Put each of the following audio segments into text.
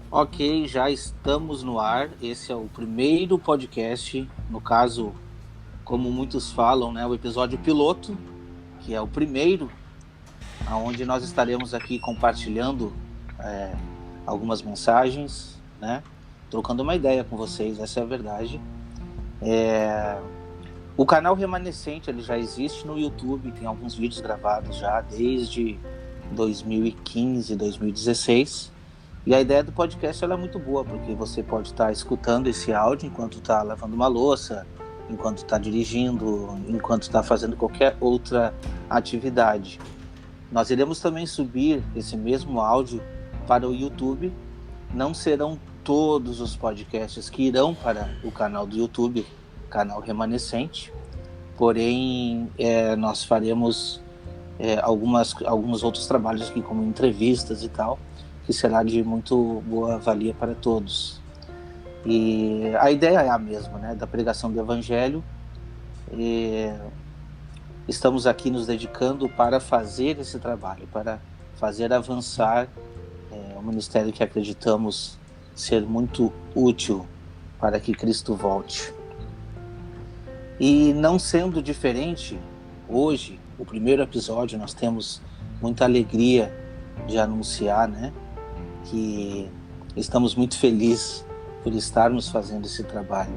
Ok, já estamos no ar. Esse é o primeiro podcast, no caso, como muitos falam, né, o episódio piloto, que é o primeiro, aonde nós estaremos aqui compartilhando algumas mensagens, né, trocando uma ideia com vocês. Essa é a verdade. O canal Remanescente ele já existe no YouTube, tem alguns vídeos gravados já desde 2015, 2016. E a ideia do podcast ela é muito boa, porque você pode estar escutando esse áudio enquanto está lavando uma louça, enquanto está dirigindo, enquanto está fazendo qualquer outra atividade. Nós iremos também subir esse mesmo áudio para o YouTube. Não serão todos os podcasts que irão para o canal do YouTube, canal Remanescente, porém nós faremos alguns outros trabalhos aqui, como entrevistas e tal, que será de muito boa valia para todos. E a ideia é a mesma, né, da pregação do Evangelho. E estamos aqui nos dedicando para fazer esse trabalho, para fazer avançar o ministério que acreditamos ser muito útil para que Cristo volte. E não sendo diferente, hoje, o primeiro episódio, nós temos muita alegria de anunciar, né, que estamos muito felizes por estarmos fazendo esse trabalho.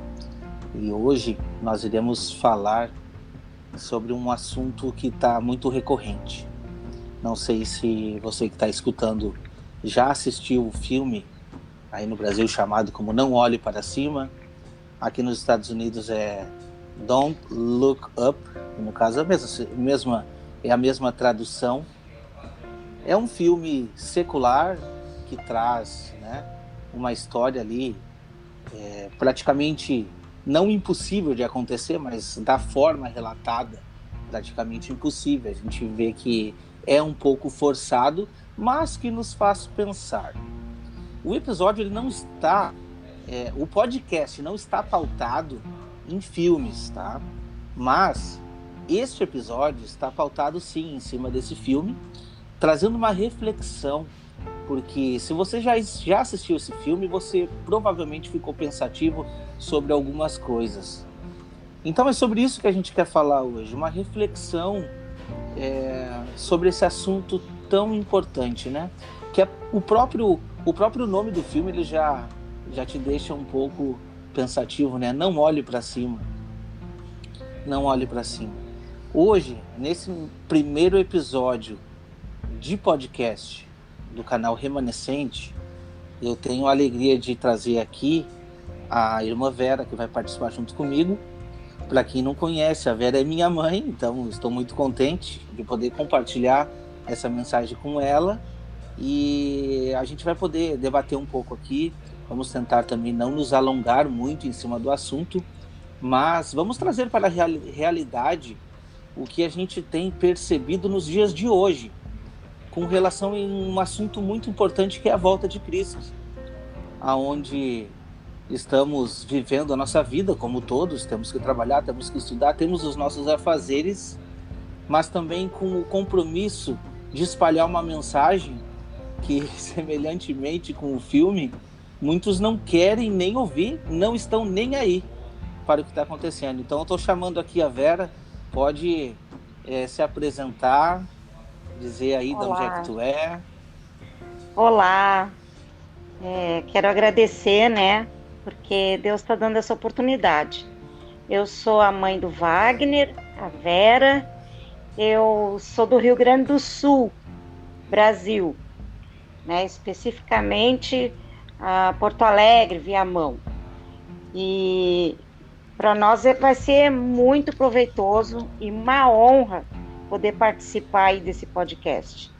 E hoje nós iremos falar sobre um assunto que está muito recorrente. Não sei se você que está escutando já assistiu o filme aí no Brasil chamado como Não Olhe Para Cima. Aqui nos Estados Unidos é Don't Look Up. No caso é a mesma tradução. É um filme secular que traz, né, uma história ali praticamente não impossível de acontecer, mas da forma relatada, praticamente impossível. A gente vê que é um pouco forçado, mas que nos faz pensar. O episódio ele não está, o podcast não está pautado em filmes, tá? Mas este episódio está pautado sim em cima desse filme, trazendo uma reflexão, porque se você já assistiu esse filme, você provavelmente ficou pensativo sobre algumas coisas. Então é sobre isso que a gente quer falar hoje, uma reflexão sobre esse assunto tão importante, né? Que é o próprio nome do filme ele já te deixa um pouco pensativo, né? Não olhe para cima, não olhe para cima. Hoje, nesse primeiro episódio de podcast do canal Remanescente, eu tenho a alegria de trazer aqui a irmã Vera, que vai participar junto comigo. Para quem não conhece, a Vera é minha mãe, então estou muito contente de poder compartilhar essa mensagem com ela. E a gente vai poder debater um pouco aqui. Vamos tentar também não nos alongar muito em cima do assunto, mas vamos trazer para a realidade o que a gente tem percebido nos dias de hoje, com relação a um assunto muito importante que é a volta de Cristo, aonde estamos vivendo a nossa vida como todos, temos que trabalhar, temos que estudar, temos os nossos afazeres, mas também com o compromisso de espalhar uma mensagem que, semelhantemente com o filme, muitos não querem nem ouvir, não estão nem aí para o que está acontecendo. Então eu estou chamando aqui a Vera, pode se apresentar, dizer aí de onde é que Olá, tu é. olá. Quero agradecer, né? Porque Deus está dando essa oportunidade. Eu sou a mãe do Wagner, a Vera. Eu sou do Rio Grande do Sul, Brasil, né? Especificamente a Porto Alegre, Viamão. E para nós vai ser muito proveitoso e uma honra poder participar aí desse podcast.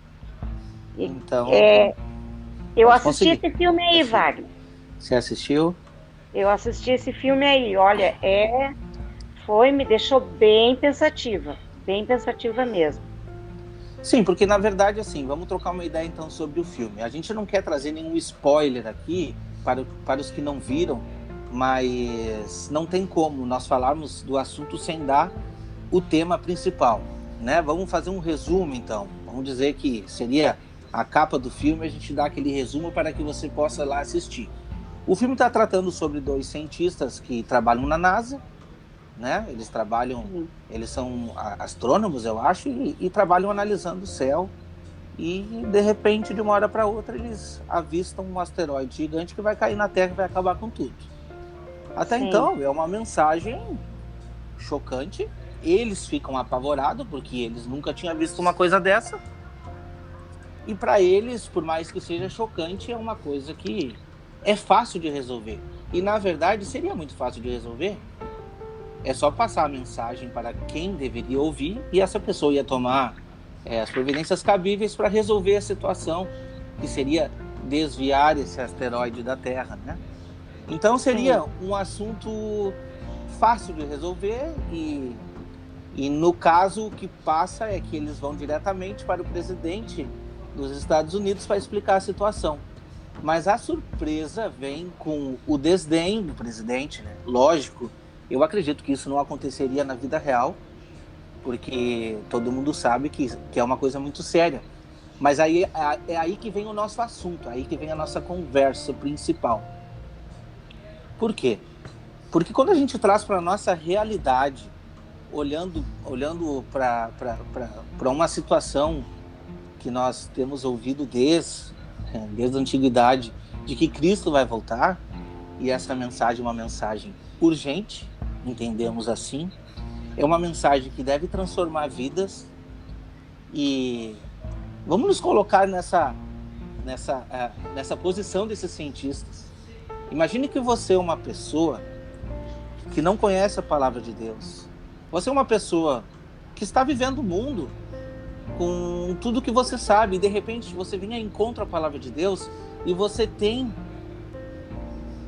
E, Então, é, eu pode assisti conseguir. esse filme aí, Wagner. Você assistiu? Eu assisti esse filme aí, olha, me deixou bem pensativa mesmo. Sim, porque na verdade, assim, vamos trocar uma ideia então sobre o filme. A gente não quer trazer nenhum spoiler aqui para os que não viram, mas não tem como nós falarmos do assunto sem dar o tema principal, né? Vamos fazer um resumo então. Vamos dizer que seria a capa do filme, a gente dá aquele resumo para que você possa lá assistir. O filme está tratando sobre 2 cientistas que trabalham na NASA, né? Eles são astrônomos, eu acho, e trabalham analisando o céu. E, de repente, de uma hora para outra, eles avistam um asteroide gigante que vai cair na Terra e vai acabar com tudo. Até então, é uma mensagem chocante. Eles ficam apavorados, porque eles nunca tinham visto uma coisa dessa. E para eles, por mais que seja chocante, é uma coisa que é fácil de resolver. E, na verdade, seria muito fácil de resolver. É só passar a mensagem para quem deveria ouvir e essa pessoa ia tomar as providências cabíveis para resolver a situação, que seria desviar esse asteroide da Terra, né? Então seria um assunto fácil de resolver e no caso o que passa é que eles vão diretamente para o presidente dos Estados Unidos para explicar a situação. Mas a surpresa vem com o desdém do presidente, né? Lógico, eu acredito que isso não aconteceria na vida real, porque todo mundo sabe que é uma coisa muito séria. Mas aí, é aí que vem o nosso assunto, aí que vem a nossa conversa principal. Por quê? Porque quando a gente traz para a nossa realidade, olhando para uma situação que nós temos ouvido desde a antiguidade, de que Cristo vai voltar, e essa mensagem é uma mensagem urgente, entendemos assim, é uma mensagem que deve transformar vidas, e vamos nos colocar nessa posição desses cientistas. Imagine que você é uma pessoa que não conhece a palavra de Deus. Você é uma pessoa que está vivendo o mundo com tudo que você sabe, e de repente você vem a encontro a palavra de Deus e você tem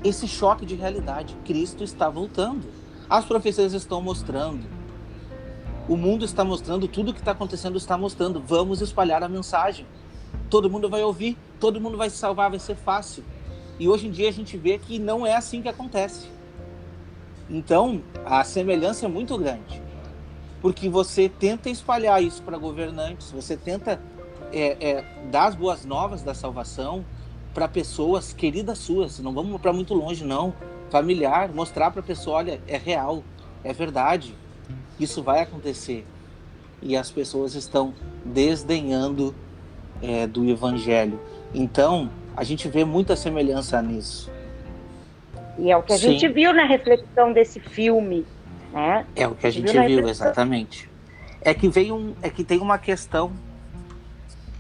esse choque de realidade. Cristo está voltando. As profecias estão mostrando. O mundo está mostrando, tudo que está acontecendo está mostrando. Vamos espalhar a mensagem. Todo mundo vai ouvir, todo mundo vai se salvar, vai ser fácil. E hoje em dia a gente vê que não é assim que acontece. Então, a semelhança é muito grande. Porque você tenta espalhar isso para governantes, você tenta dar as boas novas da salvação para pessoas queridas suas. Não vamos para muito longe, não. Familiar, mostrar para a pessoa, olha, é real, é verdade. Isso vai acontecer. E as pessoas estão desdenhando do Evangelho. Então, a gente vê muita semelhança nisso. E é o que a gente viu na reflexão desse filme, né? É o que a gente viu, exatamente. É que tem uma questão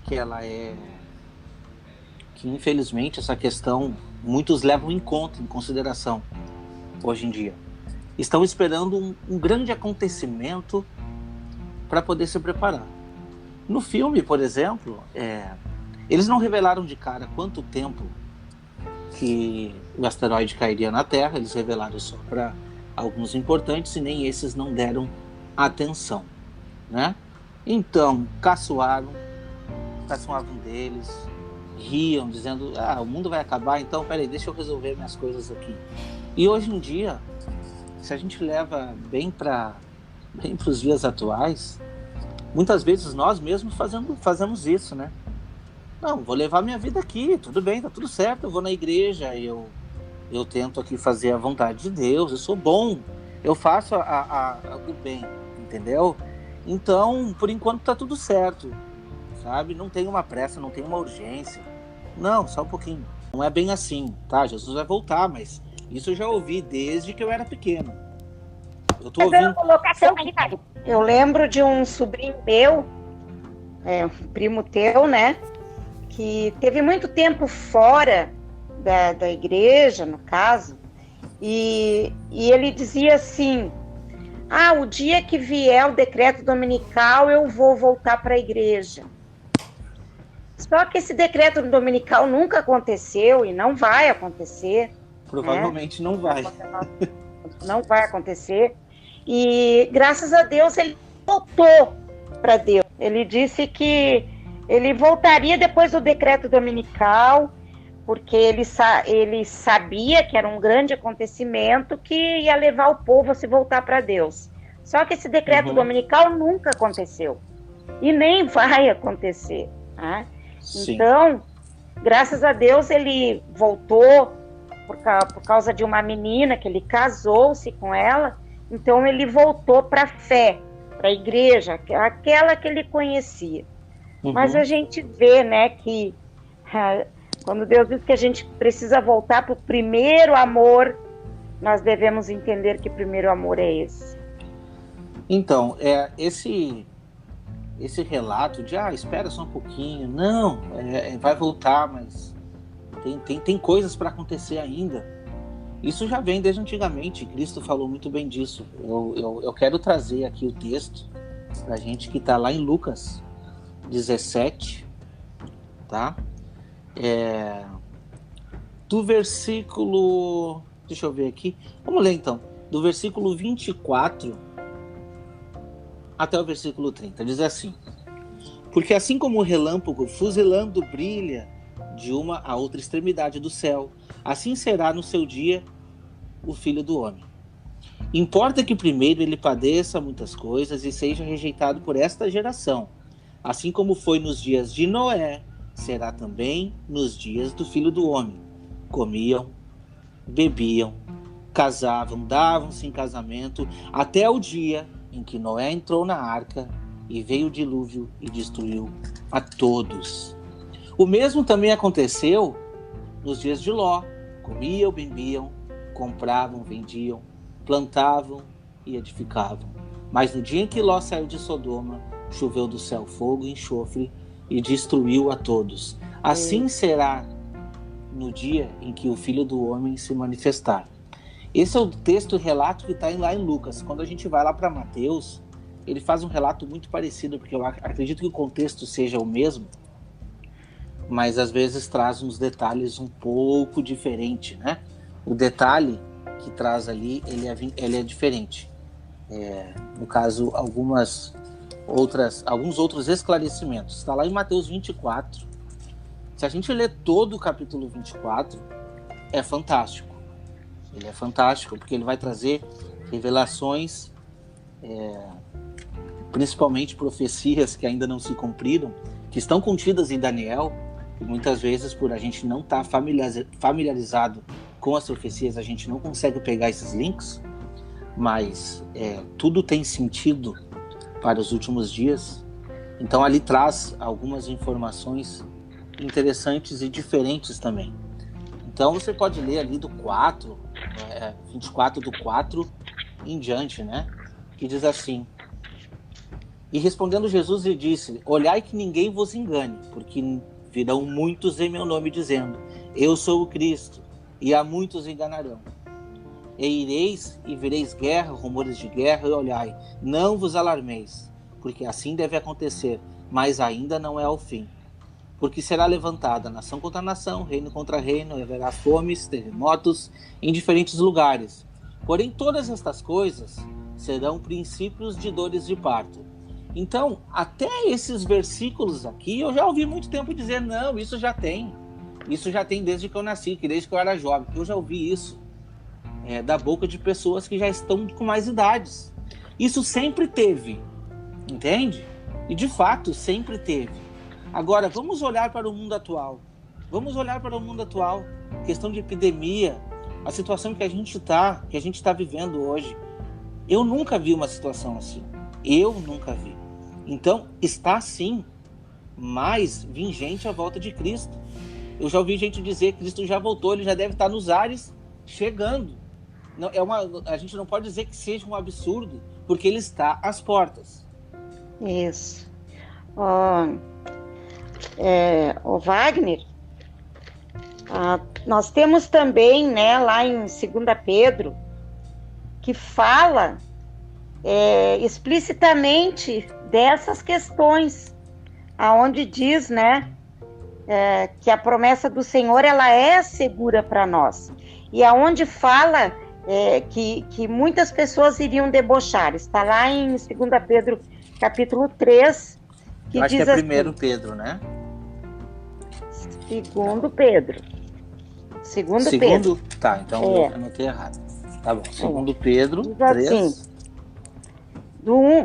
que que infelizmente essa questão muitos levam em consideração hoje em dia. Estão esperando um grande acontecimento para poder se preparar. No filme, por exemplo, eles não revelaram de cara quanto tempo que o asteroide cairia na Terra, eles revelaram só para alguns importantes e nem esses não deram atenção, né? Então, caçoavam deles, riam, dizendo, o mundo vai acabar, então, peraí, deixa eu resolver minhas coisas aqui. E hoje em dia, se a gente leva bem para os dias atuais, muitas vezes nós mesmos fazemos isso, né? Não, vou levar minha vida aqui, tudo bem, tá tudo certo, eu vou na igreja, eu tento aqui fazer a vontade de Deus, eu sou bom, eu faço o bem, entendeu? Então, por enquanto tá tudo certo, sabe? Não tem uma pressa, não tem uma urgência. Não, só um pouquinho. Não é bem assim, tá? Jesus vai voltar, mas isso eu já ouvi desde que eu era pequeno. Eu tô ouvindo... Eu lembro de um sobrinho meu, um primo teu, né? Que teve muito tempo fora da igreja, no caso, e ele dizia assim, o dia que vier o decreto dominical, eu vou voltar para a igreja. Só que esse decreto dominical nunca aconteceu e não vai acontecer. Provavelmente não vai. Não vai acontecer. E graças a Deus ele voltou para Deus. Ele disse que ele voltaria depois do decreto dominical, porque ele sabia que era um grande acontecimento que ia levar o povo a se voltar para Deus. Só que esse decreto dominical nunca aconteceu. E nem vai acontecer. Tá? Sim. Então, graças a Deus, ele voltou por causa de uma menina que ele casou-se com ela. Então, ele voltou para a fé, para a igreja, aquela que ele conhecia. Mas a gente vê, né, que quando Deus diz que a gente precisa voltar para o primeiro amor, nós devemos entender que o primeiro amor é esse. Então, esse relato de, espera só um pouquinho, não, vai voltar, mas tem coisas para acontecer ainda. Isso já vem desde antigamente, Cristo falou muito bem disso. Eu quero trazer aqui o texto para a gente que está lá em Lucas 17, tá? Do versículo... Deixa eu ver aqui. Vamos ler então. Do versículo 24 até o versículo 30. Diz assim: porque assim como o relâmpago fuzilando brilha de uma a outra extremidade do céu, assim será no seu dia o Filho do Homem. Importa que primeiro ele padeça muitas coisas e seja rejeitado por esta geração. Assim como foi nos dias de Noé, será também nos dias do Filho do Homem. Comiam, bebiam, casavam, davam-se em casamento, até o dia em que Noé entrou na arca e veio o dilúvio e destruiu a todos. O mesmo também aconteceu nos dias de Ló. Comiam, bebiam, compravam, vendiam, plantavam e edificavam. Mas no dia em que Ló saiu de Sodoma, choveu do céu fogo e enxofre e destruiu a todos. Assim será no dia em que o Filho do Homem se manifestar. Esse é o texto, o relato que está lá em Lucas. Quando a gente vai lá para Mateus, ele faz um relato muito parecido, porque eu acredito que o contexto seja o mesmo, mas às vezes traz uns detalhes um pouco diferentes, né? O detalhe que traz ali, ele é diferente. No caso, alguns outros esclarecimentos. Está lá em Mateus 24. Se a gente ler todo o capítulo 24, é fantástico. Ele é fantástico, porque ele vai trazer revelações, principalmente profecias que ainda não se cumpriram, que estão contidas em Daniel, e muitas vezes, por a gente não estar familiarizado com as profecias, a gente não consegue pegar esses links, mas tudo tem sentido para os últimos dias. Então ali traz algumas informações interessantes e diferentes também. Então você pode ler ali do 4, 24 do 4 em diante, né? Que diz assim: e respondendo Jesus lhe disse: olhai que ninguém vos engane, porque virão muitos em meu nome dizendo: eu sou o Cristo, e a muitos enganarão. E ireis e vereis guerra, rumores de guerra, e olhai, não vos alarmeis, porque assim deve acontecer, mas ainda não é o fim. Porque será levantada nação contra nação, reino contra reino, e haverá fomes, terremotos em diferentes lugares. Porém, todas estas coisas serão princípios de dores de parto. Então, até esses versículos aqui, eu já ouvi muito tempo dizer, não, isso já tem. Isso já tem desde que eu nasci, desde que eu era jovem. Eu já ouvi isso da boca de pessoas que já estão com mais idades. Isso sempre teve, entende? E de fato, sempre teve. Agora, vamos olhar para o mundo atual. Vamos olhar para o mundo atual. Questão de epidemia, a situação que a gente está vivendo hoje. Eu nunca vi uma situação assim. Eu nunca vi. Então, está sim mais vingente a volta de Cristo. Eu já ouvi gente dizer que Cristo já voltou, ele já deve estar nos ares, chegando. Não, a gente não pode dizer que seja um absurdo, porque ele está às portas. Isso. O Wagner, nós temos também, né, lá em 2 Pedro, que fala explicitamente dessas questões, aonde diz, né, que a promessa do Senhor, ela é segura para nós, e aonde fala que muitas pessoas iriam debochar. Está lá em 2 Pedro, capítulo 3, que eu acho diz que é assim, 1 Pedro, né? 2 Pedro. Pedro. Tá, então eu anotei errado. Tá bom, 2 Pedro diz 3. Assim,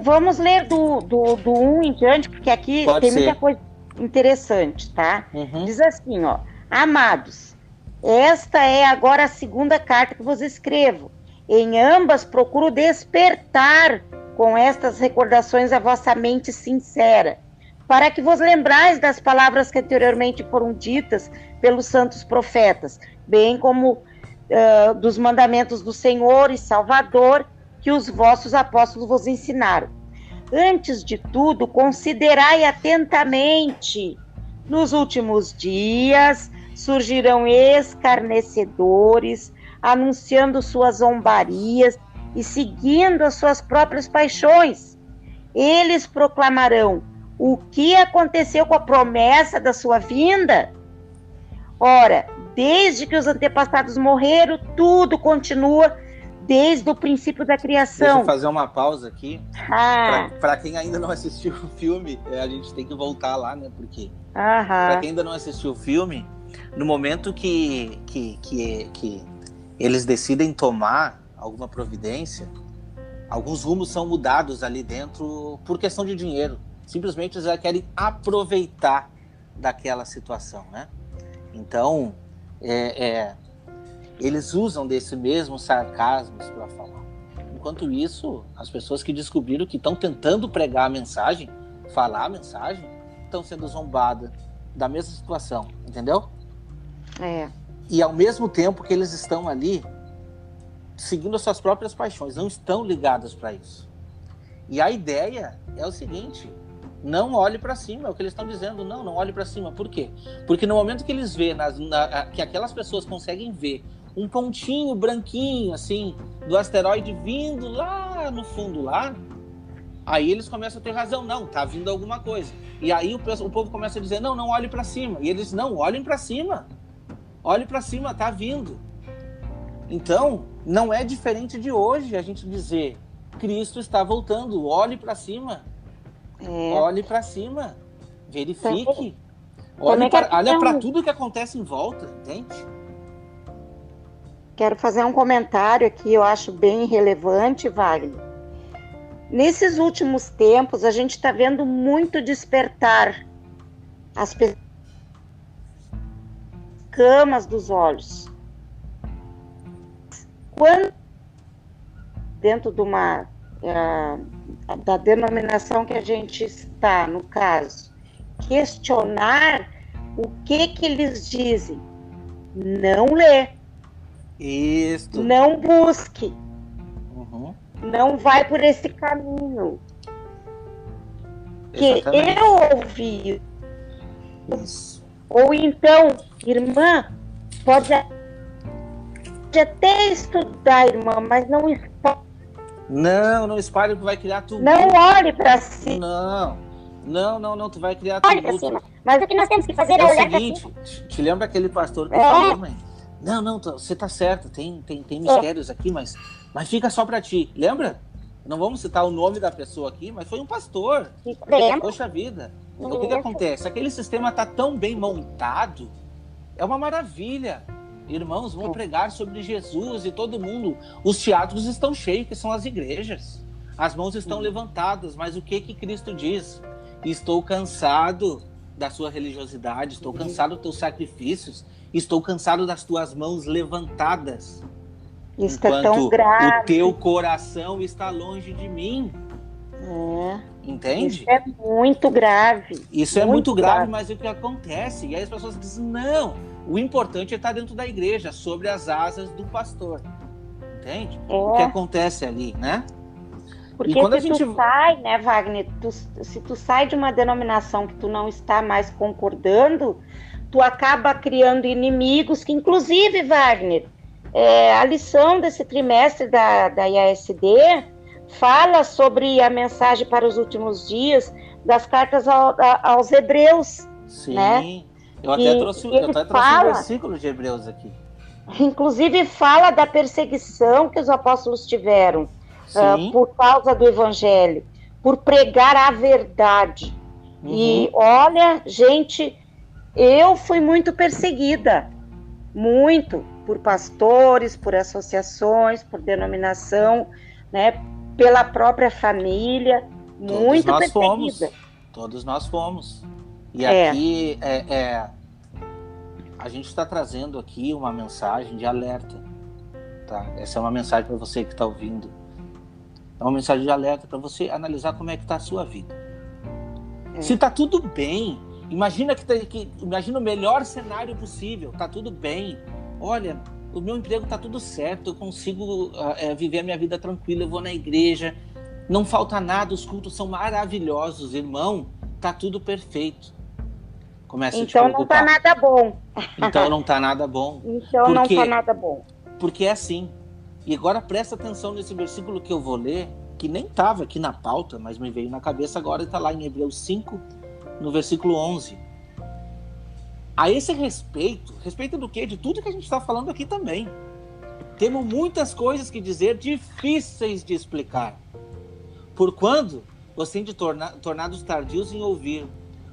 vamos ler do 1 em diante, porque aqui Pode tem ser. muita coisa. interessante, tá? Uhum. Diz assim, ó: amados, esta é agora a segunda carta que vos escrevo. Em ambas procuro despertar com estas recordações a vossa mente sincera, para que vos lembrais das palavras que anteriormente foram ditas pelos santos profetas, bem como dos mandamentos do Senhor e Salvador que os vossos apóstolos vos ensinaram. Antes de tudo, considerai atentamente. Nos últimos dias surgirão escarnecedores, anunciando suas zombarias e seguindo as suas próprias paixões. Eles proclamarão: o que aconteceu com a promessa da sua vinda? Ora, desde que os antepassados morreram, tudo continua desde o princípio da criação. Deixa eu fazer uma pausa aqui. Para quem ainda não assistiu o filme, a gente tem que voltar lá, né? Porque para quem ainda não assistiu o filme, no momento que eles decidem tomar alguma providência, alguns rumos são mudados ali dentro por questão de dinheiro. Simplesmente eles já querem aproveitar daquela situação, né? Então, eles usam desse mesmo sarcasmo para falar. Enquanto isso, as pessoas que descobriram que estão tentando pregar a mensagem, falar a mensagem, estão sendo zombadas da mesma situação, entendeu? E ao mesmo tempo que eles estão ali seguindo as suas próprias paixões, não estão ligados para isso. E a ideia é o seguinte: não olhe para cima, é o que eles estão dizendo. Não olhe para cima. Por quê? Porque no momento que eles veem que aquelas pessoas conseguem ver um pontinho branquinho assim do asteroide vindo lá no fundo lá, aí eles começam a ter razão. Não, tá vindo alguma coisa. E aí o povo começa a dizer: não olhe para cima. E eles: não, olhem para cima. Olhe para cima, tá vindo. Então, não é diferente de hoje a gente dizer: Cristo está voltando, olhe para cima. Olhe para cima, verifique, olha para tudo que acontece em volta, entende? Quero fazer um comentário aqui, eu acho bem relevante, Wagner. Nesses últimos tempos, a gente está vendo muito despertar as camas dos olhos. Quando dentro de uma da denominação que a gente está, no caso, questionar o que eles dizem, não lê, isso, não busque, não vai por esse caminho. Exatamente. Que eu ouvi isso. Ou então, irmã, pode até estudar, irmã, mas não Não espalhe, que vai criar tudo. Não olhe para cima. Não, tu vai criar tudo. Olhe para cima. Mas o que nós temos que fazer é olhar para cima. Te lembra aquele pastor que falou, mãe? Não, você tá certo, tem mistérios aqui, mas fica só para ti. Lembra? Não vamos citar o nome da pessoa aqui, mas foi um pastor. Poxa vida. O que acontece? Aquele sistema tá tão bem montado, é uma maravilha. Irmãos, vão pregar sobre Jesus e todo mundo. Os teatros estão cheios, que são as igrejas. As mãos estão levantadas, mas o que Cristo diz? Estou cansado da sua religiosidade, estou cansado dos teus sacrifícios, estou cansado das tuas mãos levantadas. Isso é tão grave. O teu coração está longe de mim. Entende? Isso é muito grave. Isso é muito grave, mas o que acontece? E aí as pessoas dizem: não, o importante é estar dentro da igreja, sobre as asas do pastor. Entende? O que acontece ali, né? Porque tu sai, né, Wagner, se tu sai de uma denominação que tu não está mais concordando, tu acaba criando inimigos que, inclusive, Wagner, a lição desse trimestre da IASD fala sobre a mensagem para os últimos dias das cartas aos Hebreus. Sim, né? eu até trouxe um versículo de Hebreus aqui. Inclusive fala da perseguição que os apóstolos tiveram por causa do evangelho, por pregar a verdade. E olha, gente, eu fui muito perseguida, muito, por pastores, por associações, por denominação, né, pela própria família, muito perseguida. Todos nós fomos. E aqui a gente está trazendo aqui uma mensagem de alerta, tá? Essa é uma mensagem para você que está ouvindo. É uma mensagem de alerta para você analisar como é que está a sua vida. Se está tudo bem, imagina imagina o melhor cenário possível, está tudo bem. Olha, o meu emprego está tudo certo, eu consigo viver a minha vida tranquila, eu vou na igreja, não falta nada, os cultos são maravilhosos, irmão, está tudo perfeito. Começa a te preocupar. Então não está nada bom. Então não está nada bom. Então não está nada bom. Porque é assim. E agora presta atenção nesse versículo que eu vou ler, que nem estava aqui na pauta, mas me veio na cabeça agora, e está lá em Hebreus 5, no versículo 11. A esse respeito do quê? De tudo que a gente está falando aqui também. Temos muitas coisas que dizer, difíceis de explicar. Porquanto vocês de tornados tardios em ouvir,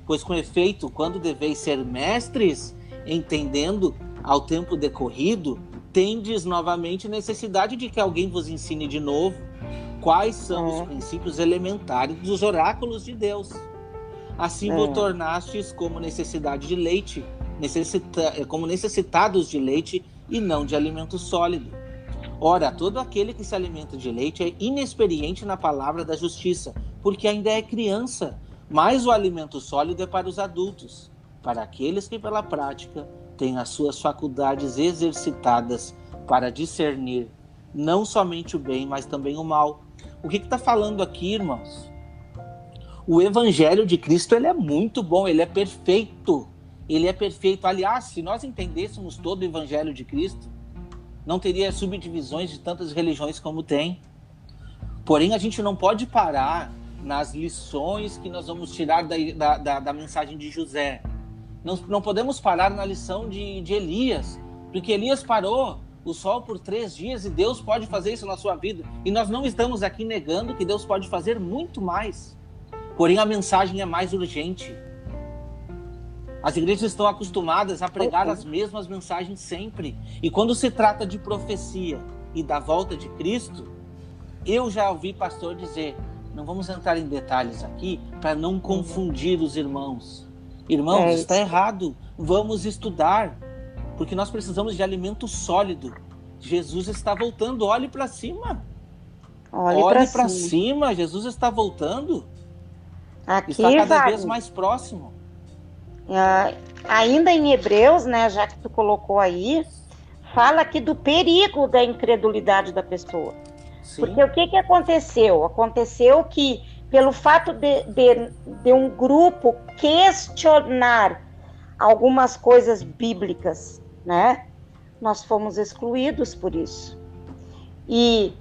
pois com efeito, quando deveis ser mestres, entendendo ao tempo decorrido, tendes novamente necessidade de que alguém vos ensine de novo quais são os princípios elementares dos oráculos de Deus. Assim vos tornastes como necessidade de leite, como necessitados de leite e não de alimento sólido. Ora, todo aquele que se alimenta de leite é inexperiente na palavra da justiça, porque ainda é criança, mas o alimento sólido é para os adultos, para aqueles que pela prática têm as suas faculdades exercitadas para discernir não somente o bem, mas também o mal. O que está falando aqui, irmãos? O Evangelho de Cristo, ele é muito bom, ele é perfeito. Ele é perfeito. Aliás, se nós entendêssemos todo o Evangelho de Cristo, não teria subdivisões de tantas religiões como tem. Porém, a gente não pode parar nas lições que nós vamos tirar da mensagem de José. Não podemos parar na lição de Elias, porque Elias parou o sol por 3 dias e Deus pode fazer isso na sua vida. E nós não estamos aqui negando que Deus pode fazer muito mais. Porém, a mensagem é mais urgente. As igrejas estão acostumadas a pregar as mesmas mensagens sempre. E quando se trata de profecia e da volta de Cristo, eu já ouvi pastor dizer, não vamos entrar em detalhes aqui para não confundir os irmãos. Irmãos, está errado. Vamos estudar, porque nós precisamos de alimento sólido. Jesus está voltando, olhe para cima. Olhe para cima, Jesus está voltando. Aqui, está cada vez mais próximo. Ainda em Hebreus, né, já que tu colocou aí, fala aqui do perigo da incredulidade da pessoa. Sim. Porque o que aconteceu? Aconteceu que, pelo fato de um grupo questionar algumas coisas bíblicas, né, nós fomos excluídos por isso. E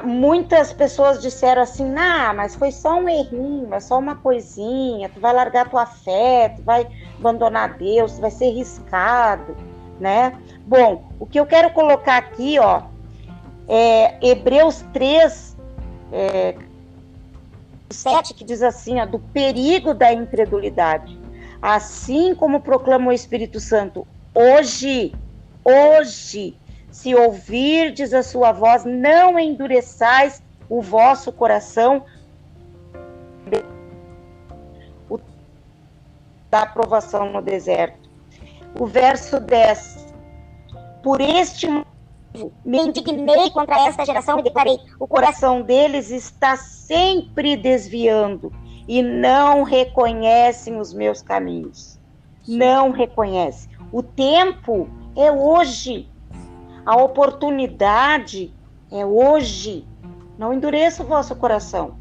muitas pessoas disseram assim, mas foi só um errinho, é só uma coisinha, tu vai largar tua fé, tu vai abandonar Deus, tu vai ser riscado, né? Bom, o que eu quero colocar aqui, Hebreus 3, 7, que diz assim, do perigo da incredulidade. Assim como proclama o Espírito Santo, hoje, se ouvirdes a sua voz, não endureçais o vosso coração da aprovação no deserto. O verso 10. Por este motivo me indignei contra esta geração e declarei, o coração deles está sempre desviando e não reconhecem os meus caminhos. Não reconhecem. O tempo é hoje. A oportunidade é hoje. Não endureça o vosso coração.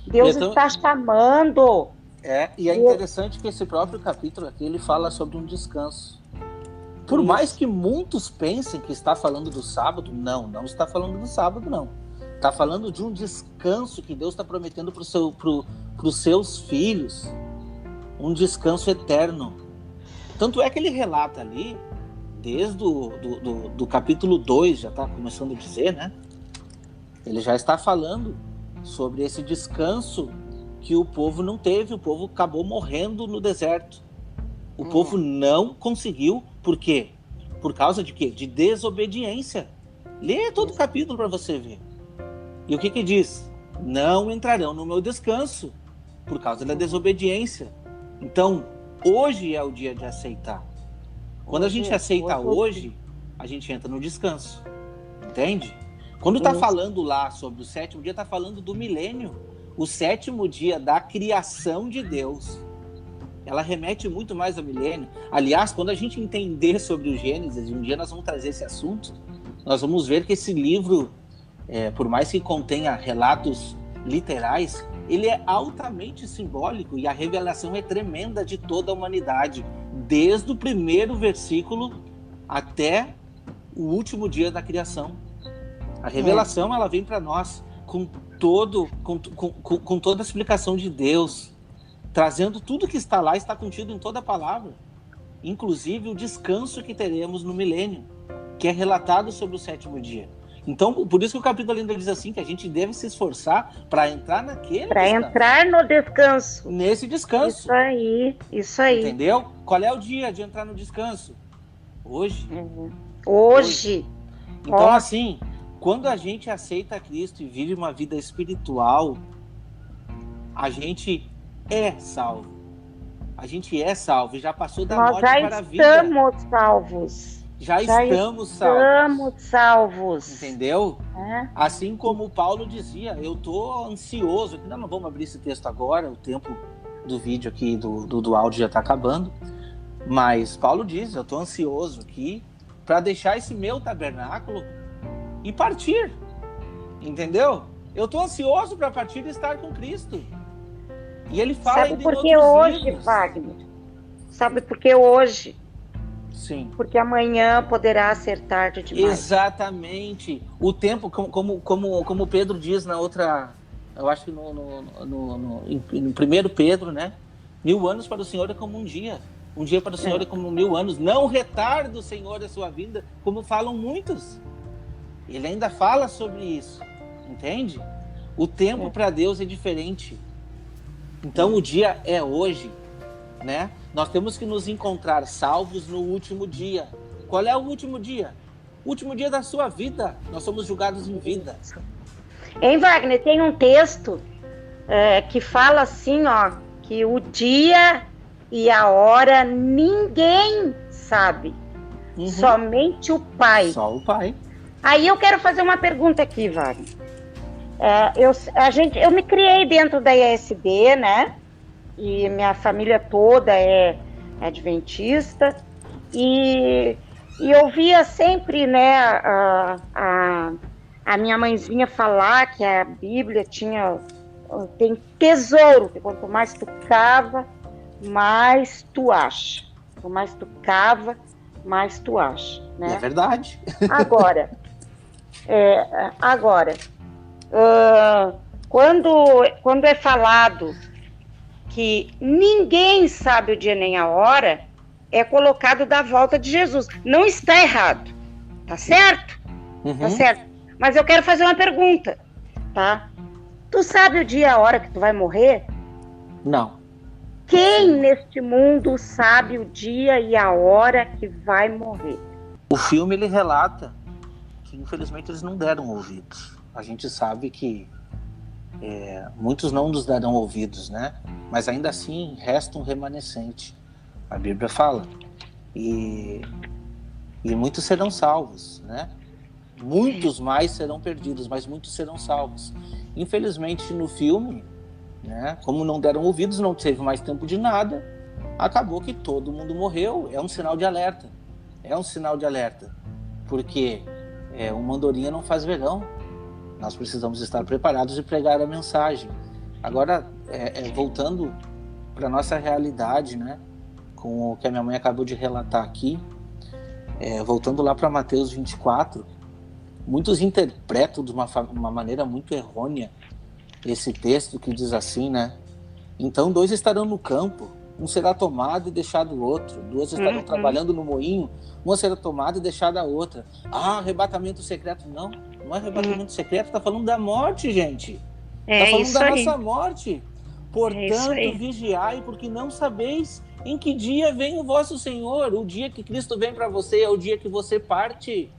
Deus está chamando. E é interessante que esse próprio capítulo aqui, ele fala sobre um descanso. Por mais que muitos pensem que está falando do sábado, não está falando do sábado, não. Está falando de um descanso que Deus está prometendo para os seus filhos. Um descanso eterno. Tanto é que ele relata ali, desde do capítulo 2, já está começando a dizer, né? Ele já está falando sobre esse descanso que o povo não teve, o povo acabou morrendo no deserto. O povo não conseguiu, por quê? Por causa de quê? De desobediência. Lê todo o capítulo para você ver. E o que diz? Não entrarão no meu descanso, por causa da desobediência. Então, hoje é o dia de aceitar. Quando a gente aceita hoje, a gente entra no descanso. Entende? Quando está falando lá sobre o sétimo dia, está falando do milênio. O sétimo dia da criação de Deus. Ela remete muito mais ao milênio. Aliás, quando a gente entender sobre o Gênesis, um dia nós vamos trazer esse assunto, nós vamos ver que esse livro, por mais que contenha relatos literais, ele é altamente simbólico e a revelação é tremenda de toda a humanidade, desde o primeiro versículo até o último dia da criação. A revelação ela vem para nós com toda a explicação de Deus, trazendo tudo que está lá, está contido em toda a palavra, inclusive o descanso que teremos no milênio, que é relatado sobre o sétimo dia. Então, por isso que o capítulo ainda diz assim, que a gente deve se esforçar para entrar naquele para entrar no descanso. Nesse descanso. Isso aí. Entendeu? Qual é o dia de entrar no descanso? Hoje. Hoje. Então, assim, quando a gente aceita Cristo e vive uma vida espiritual, a gente é salvo. A gente é salvo e já passou da morte para a vida. Nós já estamos salvos. Já estamos salvos. Entendeu? Assim como Paulo dizia, eu estou ansioso. Não vamos abrir esse texto agora, o tempo do vídeo aqui, do áudio já está acabando. Mas Paulo diz, eu estou ansioso aqui para deixar esse meu tabernáculo e partir. Entendeu? Eu estou ansioso para partir e estar com Cristo. E ele fala Sabe por que hoje, livros. Wagner? Sabe por que hoje? Sim. Porque amanhã poderá ser tarde demais. Exatamente. O tempo, como Pedro diz na outra, eu acho que no primeiro Pedro, né? 1000 anos para o Senhor é como um dia. Um dia para o Senhor é como 1000 anos. Não retarda o Senhor a sua vinda, como falam muitos. Ele ainda fala sobre isso. Entende? O tempo para Deus é diferente. Então o dia é hoje, né? Nós temos que nos encontrar salvos no último dia. Qual é o último dia? O último dia da sua vida. Nós somos julgados em vida. Em Wagner, tem um texto que fala assim, que o dia e a hora ninguém sabe. Somente o Pai. Só o Pai. Aí eu quero fazer uma pergunta aqui, Wagner. Eu me criei dentro da ISB, né? E minha família toda é adventista. E eu via sempre, né, a minha mãezinha falar que a Bíblia tem tesouro, que quanto mais tu cava, mais tu acha. Quanto mais tu cava, mais tu acha. Né? É verdade. Agora, quando é falado que ninguém sabe o dia nem a hora, é colocado da volta de Jesus. Não está errado, tá certo? Tá certo. Mas eu quero fazer uma pergunta, tá? Tu sabe o dia e a hora que tu vai morrer? Não. Quem neste mundo sabe o dia e a hora que vai morrer? O filme, ele relata que, infelizmente, eles não deram ouvidos. A gente sabe que muitos não nos darão ouvidos, né? Mas ainda assim resta um remanescente. A Bíblia fala. E muitos serão salvos, né? Muitos mais serão perdidos, mas muitos serão salvos. Infelizmente, no filme, né? Como não deram ouvidos, não teve mais tempo de nada, acabou que todo mundo morreu. É um sinal de alerta. Porque uma andorinha não faz verão. Nós precisamos estar preparados e pregar a mensagem. Agora, voltando para a nossa realidade, né? Com o que a minha mãe acabou de relatar aqui, voltando lá para Mateus 24, muitos interpretam de uma maneira muito errônea esse texto que diz assim, né? Então 2 estarão no campo, um será tomado e deixado o outro, 2 estarão trabalhando no moinho, uma será tomada e deixada a outra. Arrebatamento secreto. Não é arrebatamento secreto, tá falando da morte, gente. Tá falando da nossa morte. Portanto, vigiai, porque não sabeis em que dia vem o vosso Senhor. O dia que Cristo vem para você é o dia que você parte.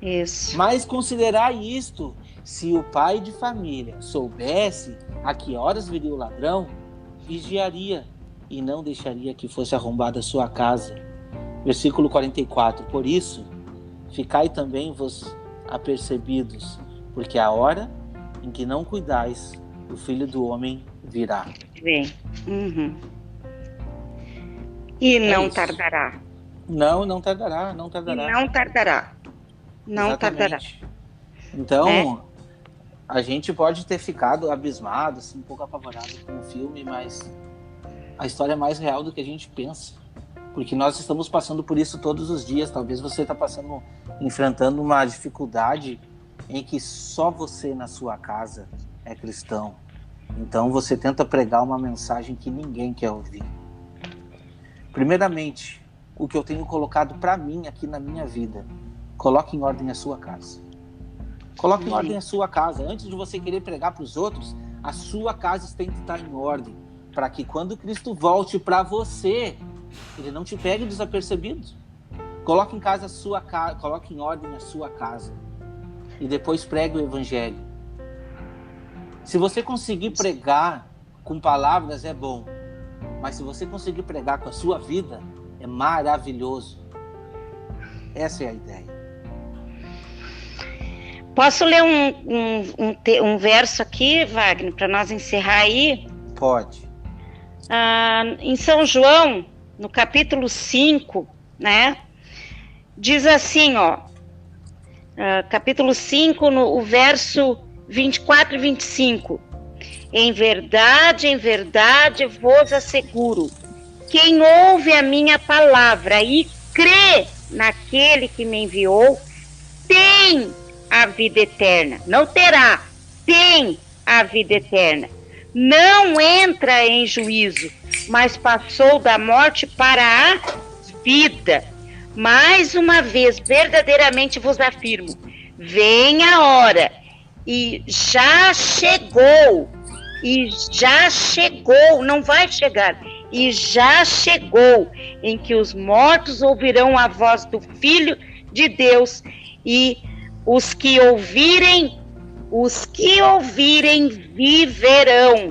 Isso. Mas considerai isto: se o pai de família soubesse a que horas viria o ladrão, vigiaria e não deixaria que fosse arrombada a sua casa. Versículo 44. Por isso, ficai também vos apercebidos, porque a hora em que não cuidais, o Filho do Homem virá. Vem. E não tardará. Não tardará, não tardará. E não tardará. Não tardará. Então, a gente pode ter ficado abismado, assim, um pouco apavorado com o filme, mas a história é mais real do que a gente pensa. Porque nós estamos passando por isso todos os dias. Talvez você está enfrentando uma dificuldade em que só você na sua casa é cristão. Então você tenta pregar uma mensagem que ninguém quer ouvir. Primeiramente, o que eu tenho colocado para mim aqui na minha vida: coloque em ordem a sua casa. Coloque em ordem a sua casa. Antes de você querer pregar para os outros, a sua casa tem que estar em ordem, para que quando Cristo volte para você, ele não te pegue desapercebido. Coloque em ordem a sua casa e depois pregue o evangelho. Se você conseguir pregar com palavras, é bom, mas se você conseguir pregar com a sua vida, é maravilhoso. Essa é a ideia. Posso ler um verso aqui, Wagner, para nós encerrar aí? Pode. Em São João, no capítulo 5, né? Diz assim, capítulo 5, o verso 24 e 25. Em verdade vos asseguro, quem ouve a minha palavra e crê naquele que me enviou, tem a vida eterna. Não terá, tem a vida eterna. Não entra em juízo, mas passou da morte para a vida. Mais uma vez, verdadeiramente vos afirmo, vem a hora, e já chegou, não vai chegar, e já chegou, em que os mortos ouvirão a voz do Filho de Deus, e os que ouvirem viverão.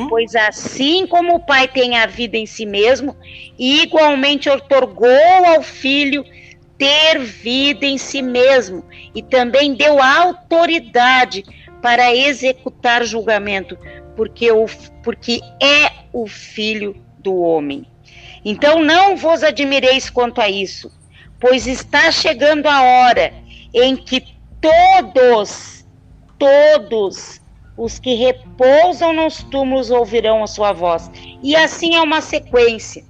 Pois assim como o Pai tem a vida em si mesmo, igualmente otorgou ao Filho ter vida em si mesmo, e também deu autoridade para executar julgamento, porque é o Filho do Homem. Então não vos admireis quanto a isso, pois está chegando a hora em que todos os que repousam nos túmulos ouvirão a sua voz. E assim é uma sequência,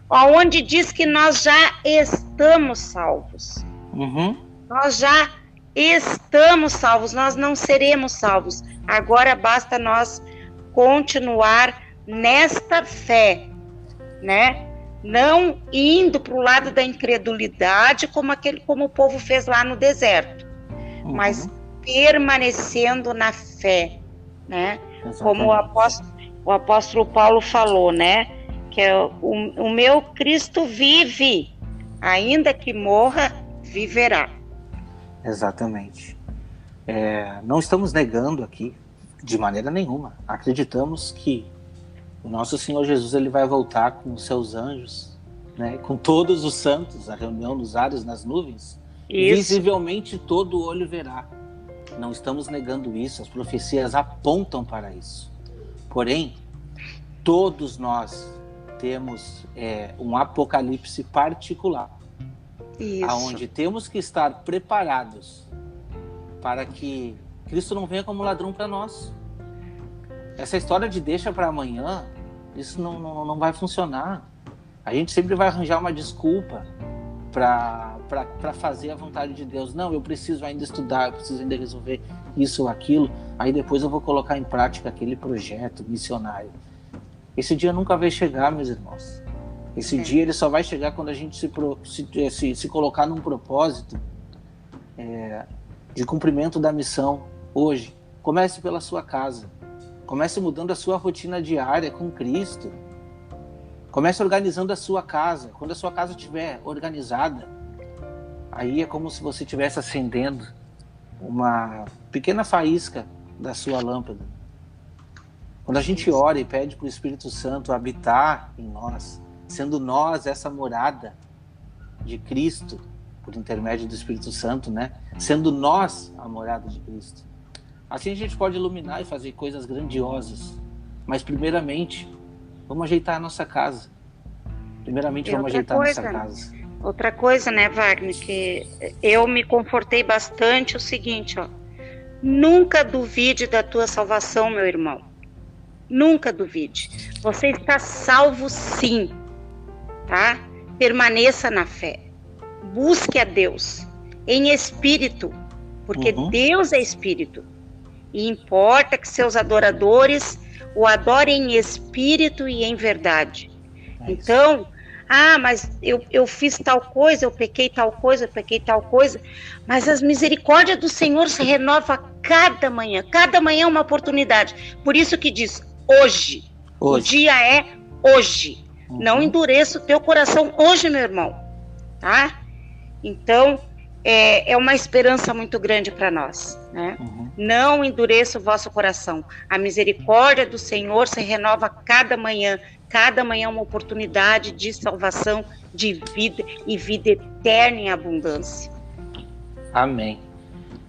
onde diz que nós já estamos salvos. Nós já estamos salvos, nós não seremos salvos. Agora basta nós continuar nesta fé, né? Não indo para o lado da incredulidade, como o povo fez lá no deserto, mas permanecendo na fé, né? Exatamente. Como o apóstolo Paulo falou, né? Que o meu Cristo vive, ainda que morra, viverá. Exatamente. Não estamos negando aqui, de maneira nenhuma. Acreditamos que o nosso Senhor Jesus, ele vai voltar com os seus anjos, né? Com todos os santos, a reunião nos ares, nas nuvens. Isso. Visivelmente todo olho verá. Não estamos negando isso, as profecias apontam para isso. Porém, todos nós temos um apocalipse particular, aonde temos que estar preparados para que Cristo não venha como ladrão para nós. Essa história de deixa para amanhã, isso não vai funcionar. A gente sempre vai arranjar uma desculpa para fazer a vontade de Deus. Não, eu preciso ainda estudar, eu preciso ainda resolver isso ou aquilo, aí depois eu vou colocar em prática aquele projeto missionário. Esse dia nunca vai chegar, meus irmãos. Esse dia ele só vai chegar quando a gente se colocar num propósito de cumprimento da missão. Hoje, comece pela sua casa. Comece mudando a sua rotina diária com Cristo. Comece organizando a sua casa. Quando a sua casa estiver organizada, aí é como se você estivesse acendendo uma pequena faísca da sua lâmpada. Quando a gente ora e pede para o Espírito Santo habitar em nós, sendo nós essa morada de Cristo, por intermédio do Espírito Santo, né? Sendo nós a morada de Cristo. Assim a gente pode iluminar e fazer coisas grandiosas. Mas primeiramente, vamos ajeitar a nossa casa. Primeiramente, vamos ajeitar a nossa casa. Outra coisa, né, Wagner, que eu me confortei bastante é o seguinte, ó. Nunca duvide da tua salvação, meu irmão. Nunca duvide. Você está salvo sim, tá? Permaneça na fé. Busque a Deus em espírito, porque Deus é espírito. E importa que seus adoradores o adorem em espírito e em verdade. Então, mas eu fiz tal coisa, eu pequei tal coisa, mas as misericórdias do Senhor se renovam a cada manhã é uma oportunidade. Por isso que diz, hoje. O dia é hoje. Não endureça o teu coração hoje, meu irmão, tá? Então, é uma esperança muito grande para nós, né? Não endureça o vosso coração. A misericórdia do Senhor se renova a cada manhã é uma oportunidade de salvação, de vida e vida eterna em abundância. Amém.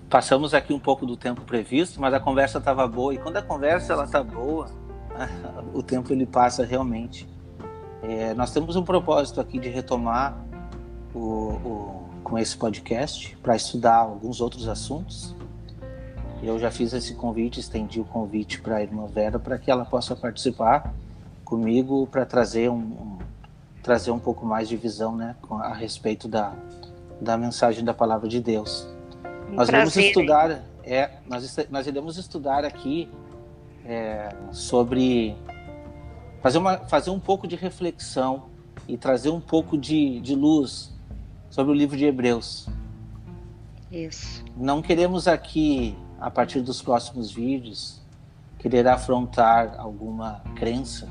Passamos aqui um pouco do tempo previsto, mas a conversa estava boa, e quando a conversa ela está boa, o tempo ele passa realmente. Nós temos um propósito aqui de retomar com esse podcast para estudar alguns outros assuntos. Eu já fiz esse convite, estendi o convite para a irmã Vera para que ela possa participar comigo para trazer um pouco mais de visão, né, a respeito da mensagem da palavra de Deus. Nós vamos estudar, nós iremos estudar aqui sobre fazer um pouco de reflexão e trazer um pouco de luz sobre o livro de Hebreus. Isso. Não queremos aqui, a partir dos próximos vídeos, querer afrontar alguma crença,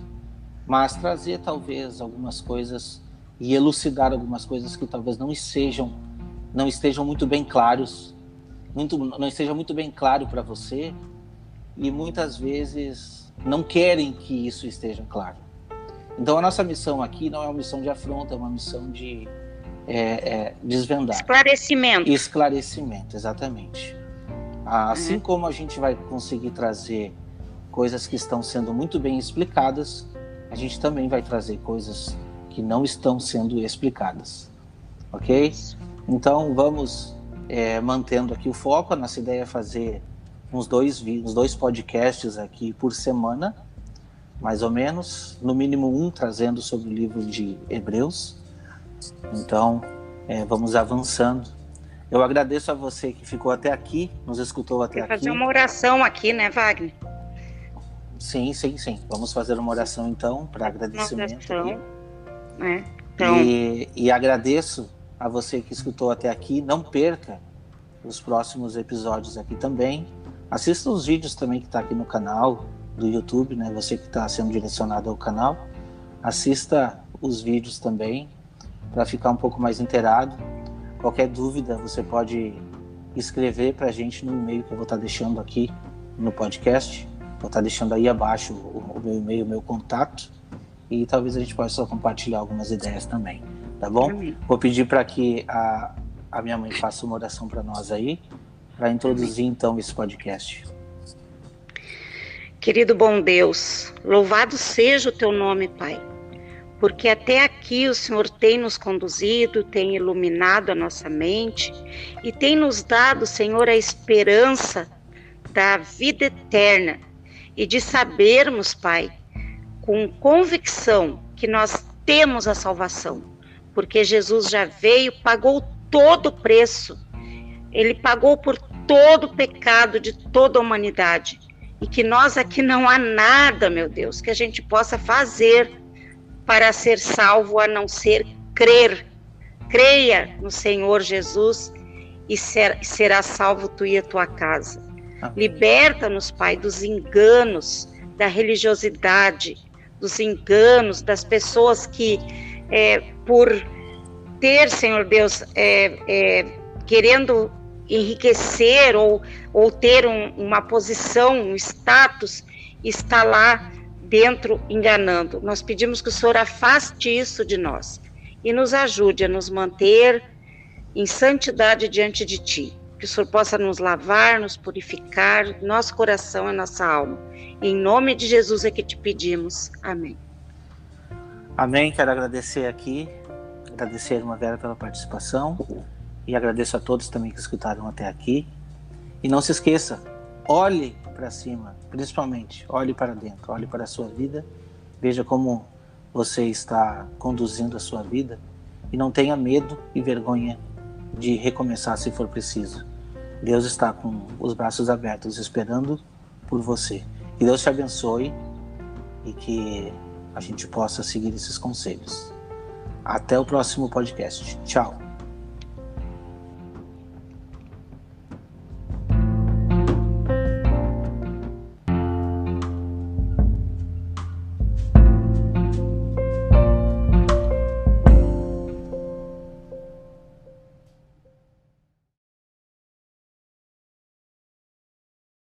mas trazer talvez algumas coisas e elucidar algumas coisas que talvez não estejam muito bem claros, não esteja muito bem claro para você, e muitas vezes não querem que isso esteja claro. Então a nossa missão aqui não é uma missão de afronta, é uma missão de desvendar. Esclarecimento, exatamente. Assim como a gente vai conseguir trazer coisas que estão sendo muito bem explicadas, a gente também vai trazer coisas que não estão sendo explicadas. Ok? Então vamos mantendo aqui o foco. A nossa ideia é fazer uns dois podcasts aqui por semana, mais ou menos, no mínimo um trazendo sobre o livro de Hebreus. Então vamos avançando. Eu agradeço a você que ficou até aqui, nos escutou até aqui. Fazer uma oração aqui, né, Wagner? Sim. Vamos fazer uma oração então, para agradecimento. Então... E agradeço a você que escutou até aqui. Não perca os próximos episódios aqui também. Assista os vídeos também que está aqui no canal do YouTube, né? Você que está sendo direcionado ao canal, assista os vídeos também para ficar um pouco mais inteirado. Qualquer dúvida você pode escrever para a gente no e-mail que eu vou estar deixando aqui no podcast. Vou estar deixando aí abaixo o meu e-mail, o meu contato, e talvez a gente possa compartilhar algumas ideias também, tá bom? Amém. Vou pedir para que a minha mãe faça uma oração para nós aí, para introduzir então esse podcast. Querido bom Deus, louvado seja o teu nome, Pai, porque até aqui o Senhor tem nos conduzido, tem iluminado a nossa mente e tem nos dado, Senhor, a esperança da vida eterna e de sabermos, Pai, com convicção que nós temos a salvação, porque Jesus já veio, pagou todo o preço, Ele pagou por todo o pecado de toda a humanidade, e que nós aqui não há nada, meu Deus, que a gente possa fazer para ser salvo, a não ser crer. Creia no Senhor Jesus e será salvo tu e a tua casa. Liberta-nos, Pai, dos enganos, da religiosidade, dos enganos das pessoas que, por ter, Senhor Deus, querendo enriquecer ou ter uma posição, um status, está lá dentro enganando. Nós pedimos que o Senhor afaste isso de nós e nos ajude a nos manter em santidade diante de Ti. Que o Senhor possa nos lavar, nos purificar, nosso coração e nossa alma. Em nome de Jesus é que te pedimos. Amém. Amém. Quero agradecer aqui, agradecer a irmã Vera pela participação e agradeço a todos também que escutaram até aqui. E não se esqueça, olhe para cima, principalmente, olhe para dentro, olhe para a sua vida, veja como você está conduzindo a sua vida e não tenha medo e vergonha de recomeçar se for preciso. Deus está com os braços abertos esperando por você. Que Deus te abençoe e que a gente possa seguir esses conselhos. Até o próximo podcast. Tchau.